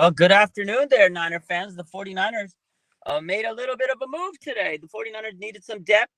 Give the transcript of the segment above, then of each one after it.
Well, good afternoon there, Niner fans. The 49ers made a little bit of a move today. The 49ers needed some depth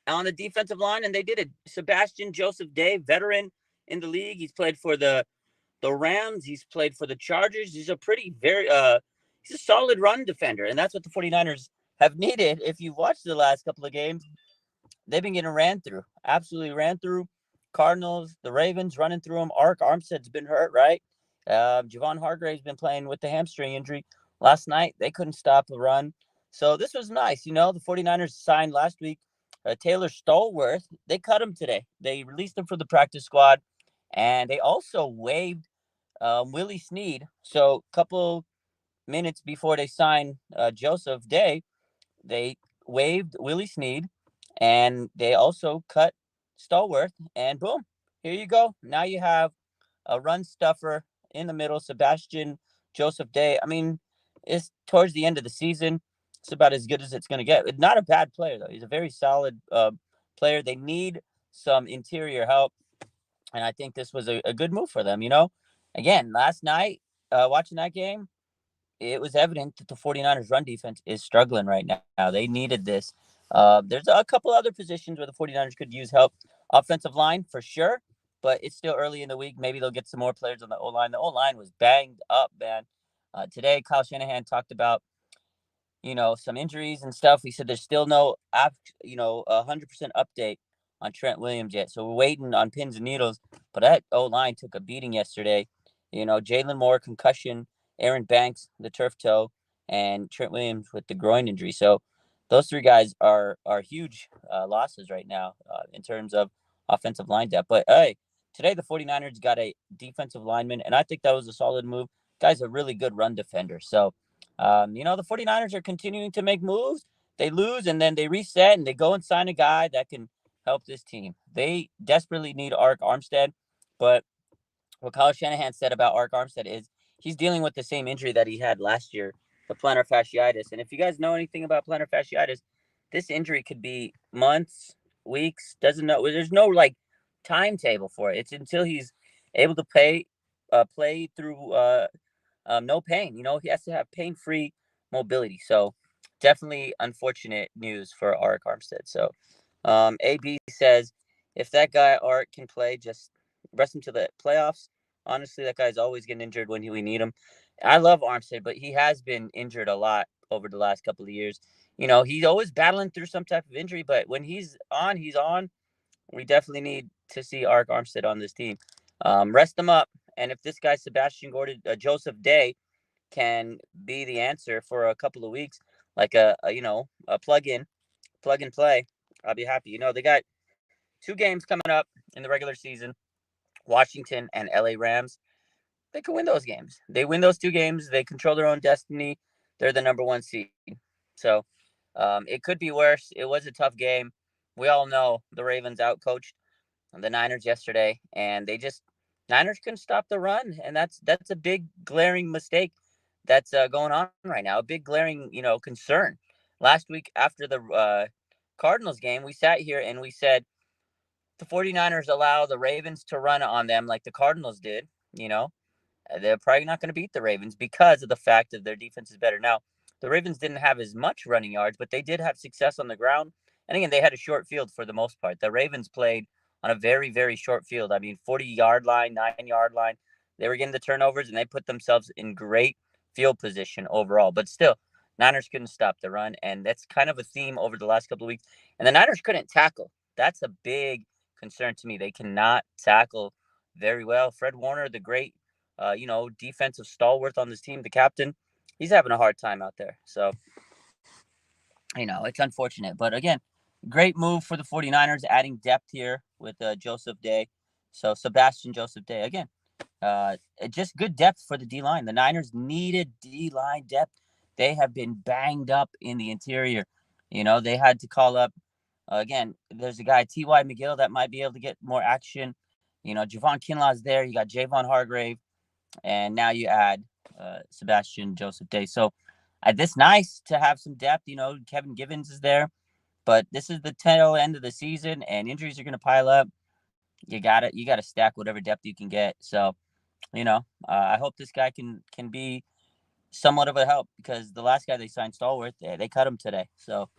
on the defensive line, and they did it. Sebastian Joseph-Day, veteran in the league. He's played for the Rams. He's played for the Chargers. He's a solid run defender, and that's what the 49ers have needed. If you've watched the last couple of games, they've been getting ran through. Absolutely ran through. Cardinals, the Ravens running through them. Armstead's been hurt, right? Javon Hargrave's been playing with the hamstring injury. Last night, they couldn't stop the run. So this was nice. The 49ers signed last week Taylor Stallworth. They cut him today. They released him from the practice squad, and they also waived Willie Snead. So a couple minutes before they signed Joseph Day, they waived Willie Snead, and they also cut Stallworth, and boom, here you go. Now you have a run stuffer in the middle, Sebastian Joseph-Day. I mean, it's towards the end of the season. It's about as good as it's going to get. Not a bad player, though. He's a very solid player. They need some interior help, and I think this was a good move for them. Again, last night, watching that game, it was evident that the 49ers run defense is struggling right now. They needed this. There's a couple other positions where the 49ers could use help. Offensive line, for sure, but it's still early in the week. Maybe they'll get some more players on the O-line. The O-line was banged up, man. Today, Kyle Shanahan talked about, some injuries and stuff. He said there's still no, 100% update on Trent Williams yet. So we're waiting on pins and needles. But that O-line took a beating yesterday. Jalen Moore, concussion, Aaron Banks, the turf toe, and Trent Williams with the groin injury. So those three guys are huge losses right now in terms of offensive line depth. But hey, today the 49ers got a defensive lineman, and I think that was a solid move. Guy's a really good run defender. So, the 49ers are continuing to make moves. They lose, and then they reset, and they go and sign a guy that can help this team. They desperately need Armstead, but what Kyle Shanahan said about Armstead is he's dealing with the same injury that he had last year, the plantar fasciitis. And if you guys know anything about plantar fasciitis, this injury could be months, weeks, doesn't know. There's no timetable for it. It's until he's able to play through no pain. He has to have pain-free mobility. So definitely unfortunate news for Armstead. So AB says if that guy Art can play, just rest him to the playoffs. Honestly, that guy's always getting injured when we need him. I love Armstead, but he has been injured a lot over the last couple of years. He's always battling through some type of injury, but when he's on, he's on. We definitely need to see Armstead on this team. Rest him up, and if this guy Sebastian Joseph-Day can be the answer for a couple of weeks, like a plug and play, I'll be happy. They got 2 games coming up in the regular season. Washington and LA Rams, they can win those games. They win those 2 games. They control their own destiny. They're the number 1 seed. So it could be worse. It was a tough game. We all know the Ravens outcoached the Niners yesterday, and Niners couldn't stop the run, and that's a big glaring mistake that's going on right now. A big glaring concern. Last week after the Cardinals game, we sat here and we said the 49ers allow the Ravens to run on them like the Cardinals did, they're probably not going to beat the Ravens because of the fact that their defense is better. Now, the Ravens didn't have as much running yards, but they did have success on the ground. And again, they had a short field for the most part. The Ravens played on a very, very short field. I mean, 40-yard line, 9-yard line. They were getting the turnovers, and they put themselves in great field position overall. But still, Niners couldn't stop the run, and that's kind of a theme over the last couple of weeks. And the Niners couldn't tackle. That's a big concern to me. They cannot tackle very well. Fred Warner, the great defensive stalwart on this team, the captain, he's having a hard time out there. So, it's unfortunate. But again, great move for the 49ers, adding depth here with Joseph-Day. So, Sebastian Joseph-Day, again, just good depth for the D-line. The Niners needed D-line depth. They have been banged up in the interior. They had to call up, again, there's a guy, T.Y. McGill, that might be able to get more action. Javon Kinlaw's there. You got Javon Hargrave. And now you add Sebastian Joseph-Day. So this nice to have some depth. Kevin Givens is there, but this is the tail end of the season, and injuries are going to pile up. You got to stack whatever depth you can get. So, I hope this guy can be somewhat of a help because the last guy they signed, Stallworth, they cut him today. So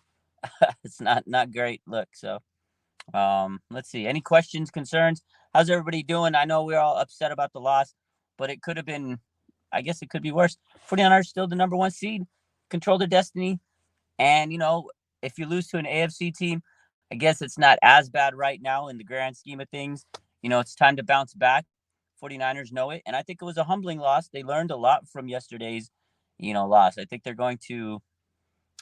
it's not great look. So let's see. Any questions, concerns? How's everybody doing? I know we're all upset about the loss, but it could have been, I guess it could be worse. 49ers still the number one seed, control their destiny. And, if you lose to an AFC team, I guess it's not as bad right now in the grand scheme of things. It's time to bounce back. 49ers know it. And I think it was a humbling loss. They learned a lot from yesterday's, loss. I think they're going to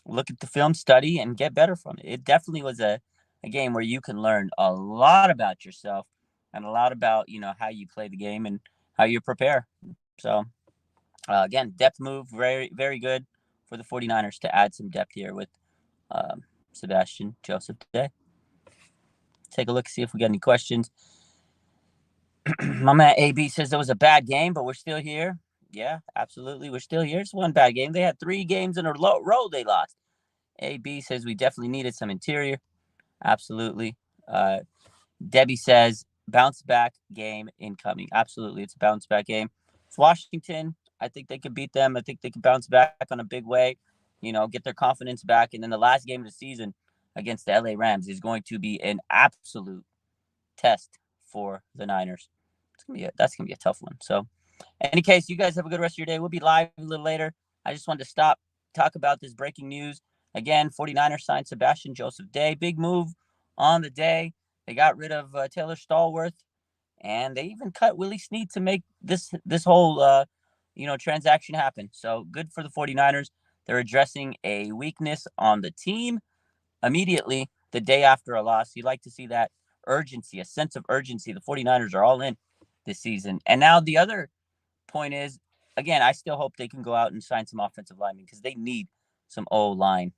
look at the film, study, and get better from it. It definitely was a game where you can learn a lot about yourself and a lot about, how you play the game and how you prepare. So, again, depth move, very, very good for the 49ers to add some depth here with Sebastian Joseph-Day. Take a look, see if we got any questions. My man AB says it was a bad game, but we're still here. Yeah, absolutely. We're still here. It's one bad game. They had 3 games in a row they lost. AB says we definitely needed some interior. Absolutely. Debbie says bounce back game incoming. Absolutely. It's a bounce back game. It's Washington. I think they could beat them. I think they could bounce back on a big way, get their confidence back. And then the last game of the season against the LA Rams is going to be an absolute test for the Niners. That's gonna be a tough one. So, in any case, you guys have a good rest of your day. We'll be live a little later. I just wanted to talk about this breaking news. Again, 49ers signed Sebastian Joseph-Day. Big move on the day. They got rid of Taylor Stallworth, and they even cut Willie Snead to make this whole transaction happen. So good for the 49ers. They're addressing a weakness on the team immediately the day after a loss. You like to see that urgency, a sense of urgency. The 49ers are all in this season. And now the other point is, again, I still hope they can go out and sign some offensive linemen because they need some O-line,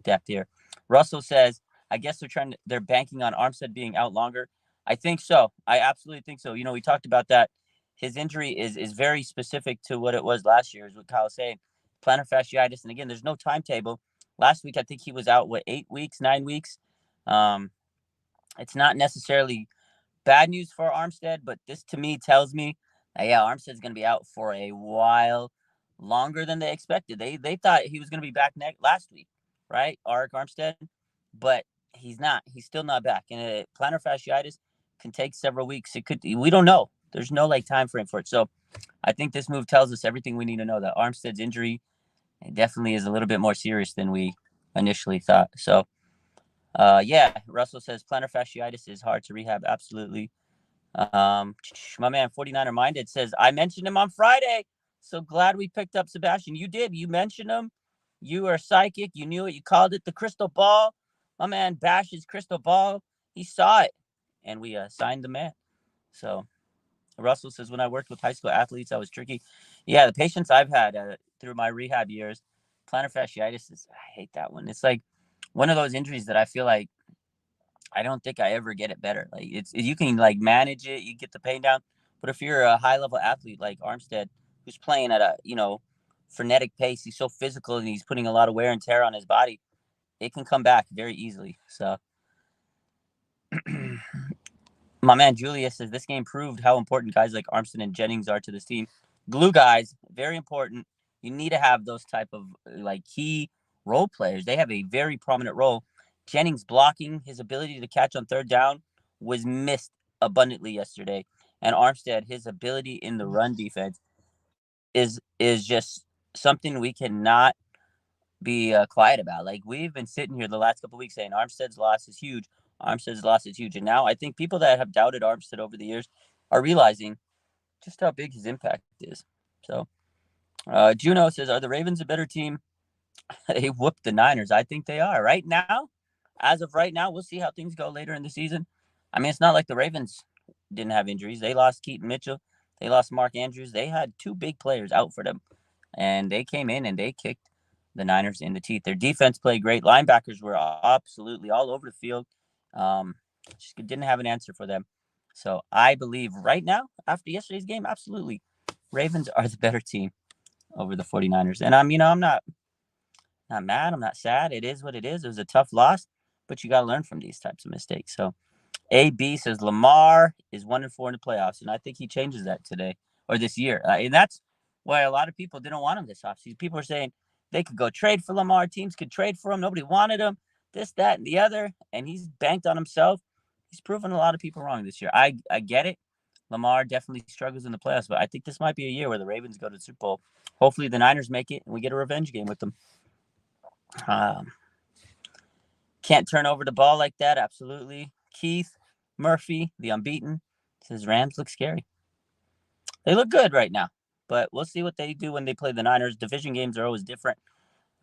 depth here. Russell says, I guess they're banking on Armstead being out longer. I think so. I absolutely think so. We talked about that. His injury is very specific to what it was last year, is what Kyle's saying. Plantar fasciitis. And again, there's no timetable. Last week, I think he was out, 8 weeks, 9 weeks? It's not necessarily bad news for Armstead, but this to me tells me, Armstead's going to be out for a while longer than they expected. They thought he was going to be back last week, right? Arik Armstead, but he's not. He's still not back. And plantar fasciitis can take several weeks. We don't know. There's no time frame for it. So I think this move tells us everything we need to know, that Armstead's injury definitely is a little bit more serious than we initially thought. So, Russell says plantar fasciitis is hard to rehab. Absolutely. My man 49er Minded says, I mentioned him on Friday. So glad we picked up Sebastian. You did. You mentioned him. You are psychic. You knew it. You called it the crystal ball. My man bashes crystal ball. He saw it. And we signed the man. So Russell says, when I worked with high school athletes, I was tricky. Yeah, the patients I've had through my rehab years, plantar fasciitis I hate that one. It's like one of those injuries that I feel like I don't think I ever get it better. You can manage it, you get the pain down. But if you're a high level athlete like Armstead, who's playing at a frenetic pace, he's so physical and he's putting a lot of wear and tear on his body, it can come back very easily. So my man Julius says this game proved how important guys like Armstead and Jennings are to this team. Glue guys, very important. You need to have those type of key role players. They have a very prominent role. Jennings blocking, his ability to catch on third down was missed abundantly yesterday. And Armstead, his ability in the run defense is just something we cannot be quiet about. We've been sitting here the last couple of weeks saying Armstead's loss is huge. Armstead's loss is huge. And now I think people that have doubted Armstead over the years are realizing just how big his impact is. So Juno says, are the Ravens a better team? They whooped the Niners. I think they are. Right now, as of right now, we'll see how things go later in the season. I mean, it's not like the Ravens didn't have injuries. They lost Keaton Mitchell. They lost Mark Andrews. They had 2 big players out for them. And they came in and they kicked the Niners in the teeth. Their defense played great. Linebackers were absolutely all over the field. Just didn't have an answer for them. So I believe right now, after yesterday's game, absolutely, Ravens are the better team over the 49ers. And I'm not mad. I'm not sad. It is what it is. It was a tough loss, but you got to learn from these types of mistakes. So AB says Lamar is 1-4 in the playoffs, and I think he changes that today or this year. And that's why a lot of people didn't want him this offseason. People are saying they could go trade for Lamar. Teams could trade for him. Nobody wanted him. This, that, and the other. And he's banked on himself. He's proven a lot of people wrong this year. I get it. Lamar definitely struggles in the playoffs, but I think this might be a year where the Ravens go to the Super Bowl. Hopefully the Niners make it and we get a revenge game with them. Can't turn over the ball like that. Absolutely. Keith Murphy, the unbeaten, says Rams look scary. They look good right now, but we'll see what they do when they play the Niners. Division games are always different.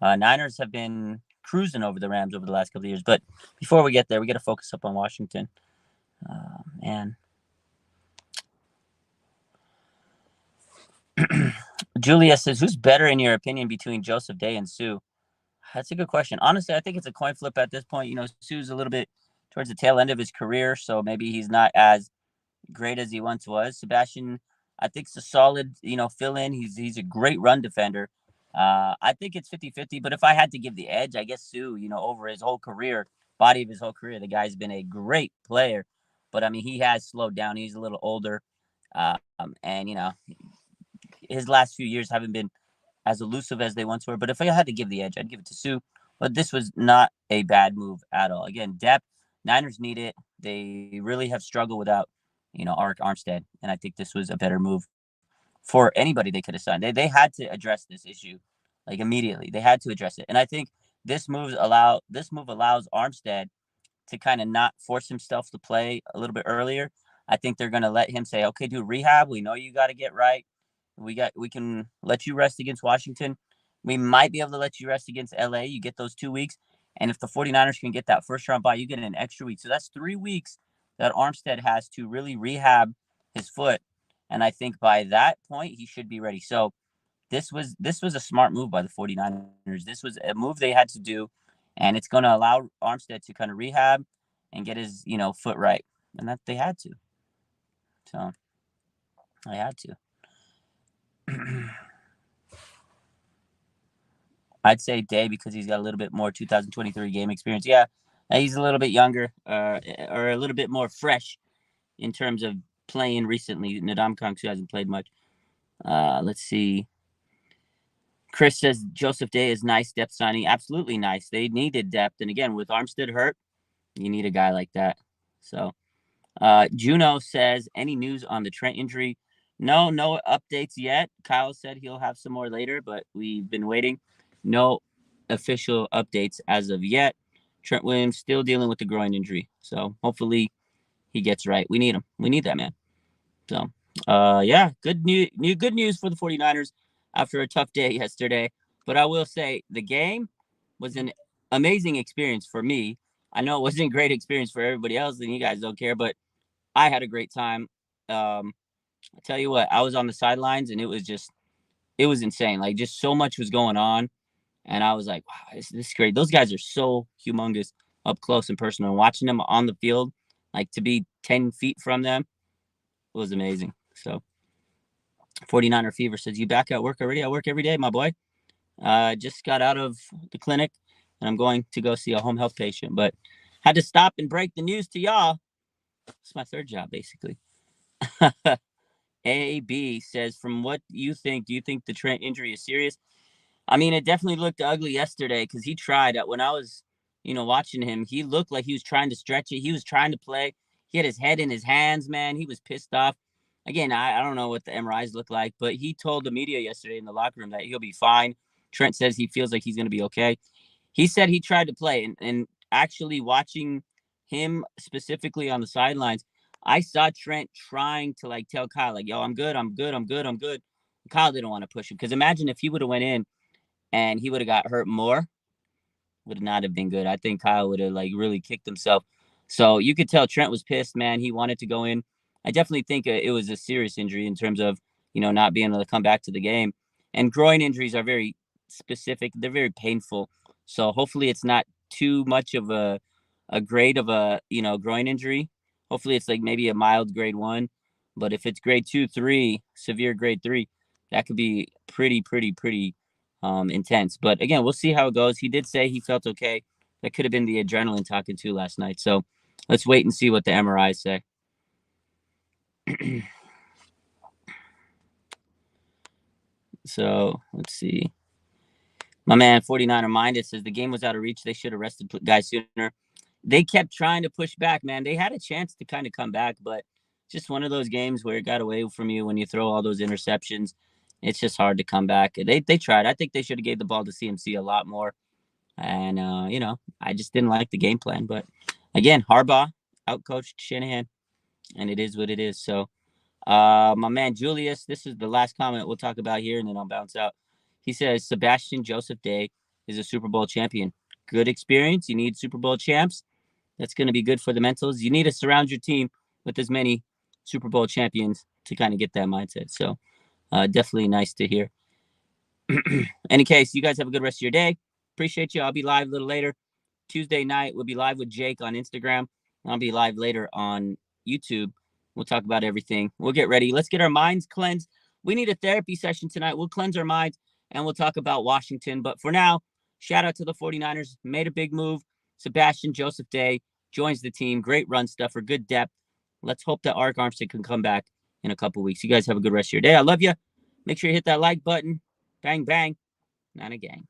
Niners have been cruising over the Rams over the last couple of years, but before we get there, we got to focus up on Washington. Man. Julia says, who's better in your opinion between Joseph-Day and Sue? That's a good question. Honestly, I think it's a coin flip at this point. You know, Sue's a little bit towards the tail end of his career, so maybe he's not as great as he once was. Sebastian, I think, is a solid, fill-in. He's a great run defender. I think it's 50-50, but if I had to give the edge, I guess Sue, over his whole career, body of his whole career, the guy's been a great player. But, I mean, he has slowed down. He's a little older. And, his last few years haven't been as elusive as they once were. But if I had to give the edge, I'd give it to Sue. But this was not a bad move at all. Again, depth, Niners need it. They really have struggled without, Arik Armstead. And I think this was a better move for anybody they could have signed. They had to address this issue, like, immediately. They had to address it. And I think this move allows Armstead to kind of not force himself to play a little bit earlier. I think they're going to let him say, okay, dude, rehab. We know you got to get right. We can let you rest against Washington. We might be able to let you rest against LA. You get those 2 weeks. And if the 49ers can get that first round bye, you get an extra week. So that's 3 weeks that Armstead has to really rehab his foot. And I think by that point, he should be ready. So this was a smart move by the 49ers. This was a move they had to do. And it's going to allow Armstead to kind of rehab and get his, foot right. And that they had to. So I had to. I'd say Day because he's got a little bit more 2023 game experience. Yeah, he's a little bit younger or a little bit more fresh in terms of playing recently. Ndamukong hasn't played much. Let's see. Chris says Joseph-Day is nice depth signing. Absolutely nice. They needed depth. And again, with Armstead hurt, you need a guy like that. So Juno says, any news on the Trent injury? No updates yet. Kyle said he'll have some more later, but we've been waiting. No official updates as of yet. Trent Williams still dealing with the groin injury. So hopefully he gets right. We need him. We need that man. So, good news for the 49ers after a tough day yesterday. But I will say the game was an amazing experience for me. I know it wasn't a great experience for everybody else, and you guys don't care, but I had a great time. I tell you what, I was on the sidelines, and it was insane. Like, just so much was going on, and I was like, wow, this is great. Those guys are so humongous up close and personal. And watching them on the field, like, to be 10 feet from them, was amazing. So 49er Fever says, you back at work already? I work every day, my boy. Just got out of the clinic, and I'm going to go see a home health patient, but had to stop and break the news to y'all. It's my third job, basically. AB says, from what you think, do you think the Trent injury is serious? I mean, it definitely looked ugly yesterday because he tried. When I was, watching him, he looked like he was trying to stretch it. He was trying to play. He had his head in his hands, man. He was pissed off. Again, I don't know what the MRIs look like, but he told the media yesterday in the locker room that he'll be fine. Trent says he feels like he's going to be okay. He said he tried to play, and actually watching him specifically on the sidelines, I saw Trent trying to, like, tell Kyle, like, yo, I'm good. Kyle didn't want to push him because imagine if he would have went in and he would have got hurt more, would not have been good. I think Kyle would have, like, really kicked himself. So you could tell Trent was pissed, man. He wanted to go in. I definitely think it was a serious injury in terms of, not being able to come back to the game. And groin injuries are very specific. They're very painful. So hopefully it's not too much of a grade of a, groin injury. Hopefully it's like maybe a mild grade 1. But if it's grade 2, 3, severe grade 3, that could be pretty intense. But again, we'll see how it goes. He did say he felt okay. That could have been the adrenaline talking to last night. So let's wait and see what the MRIs say. So let's see. My man 49er Minded says the game was out of reach. They should have rested guys sooner. They kept trying to push back, man. They had a chance to kind of come back, but just one of those games where it got away from you when you throw all those interceptions. It's just hard to come back. They tried. I think they should have gave the ball to CMC a lot more. And I just didn't like the game plan. But again, Harbaugh outcoached Shanahan, and it is what it is. So my man Julius, this is the last comment we'll talk about here, and then I'll bounce out. He says Sebastian Joseph-Day is a Super Bowl champion. Good experience. You need Super Bowl champs. That's going to be good for the mentals. You need to surround your team with as many Super Bowl champions to kind of get that mindset. So definitely nice to hear. Any case, you guys have a good rest of your day. Appreciate you. I'll be live a little later. Tuesday night, we'll be live with Jake on Instagram. I'll be live later on YouTube. We'll talk about everything. We'll get ready. Let's get our minds cleansed. We need a therapy session tonight. We'll cleanse our minds, and we'll talk about Washington. But for now, shout out to the 49ers. Made a big move. Sebastian Joseph-Day joins the team. Great run stuffer, good depth. Let's hope that Ark Armstead can come back in a couple weeks. You guys have a good rest of your day. I love you. Make sure you hit that like button. Bang, bang. Not a gang.